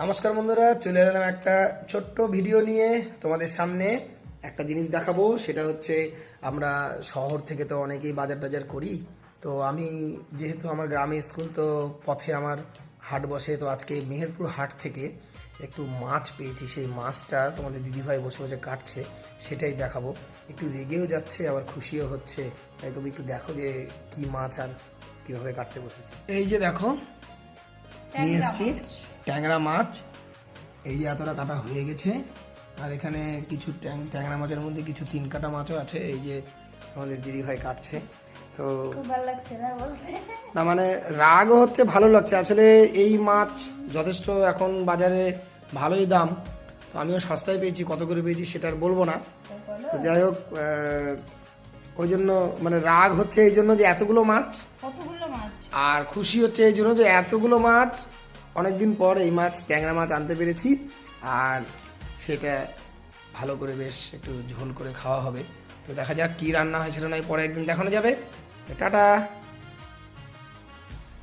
নমস্কার বন্ধুরা, চলে এলাম একটা ছোট্ট ভিডিও নিয়ে তোমাদের সামনে। একটা জিনিস দেখাবো, সেটা হচ্ছে আমরা শহর থেকে তো অনেকেই বাজার টাজার করি। তো আমি যেহেতু আমার গ্রামে স্কুল, তো পথে আমার হাট বসে। তো আজকে মেহেরপুর হাট থেকে একটু মাছ পেয়েছি। সেই মাছটা তোমাদের দিদিভাই বসে বসে কাটছে, সেটাই দেখাবো। একটু রেগেও যাচ্ছে, আবার খুশিও হচ্ছে। তাই তুমি একটু দেখো যে কি মাছ আর কীভাবে কাটতে বসেছে। এই যে দেখো, নিয়ে এসছি ট্যাংরা মাছ। এই যে এতটা কাটা হয়ে গেছে। আর এখানে কিছু ট্যাংরা মাছের মধ্যে কিছু 3 কাটা মাছও আছে। এই যে আমাদের দিদিভাই কাটছে। তো খুব ভালো লাগছে না বলতে। না মানে রাগও হচ্ছে, ভালো লাগছে। আসলে এই মাছ যথেষ্ট এখন বাজারে ভালোই দাম। তো আমিও সস্তায় পেয়েছি, কত করে পেয়েছি সেটা আর বলবো না। তো যাই হোক, ওই জন্য মানে রাগ হচ্ছে এই জন্য যে এতগুলো মাছ, কতগুলো মাছ। আর খুশি হচ্ছে এই জন্য যে এতগুলো মাছ অনেকদিন পর এই মাছ ট্যাংরা মাছ আনতে পেরেছি। আর সেটা ভালো করে বেশ একটু ঝোল করে খাওয়া হবে। তো দেখা যাক কি রান্না হয়, সেটা নয় পরে একদিন দেখানো যাবে। টাটা।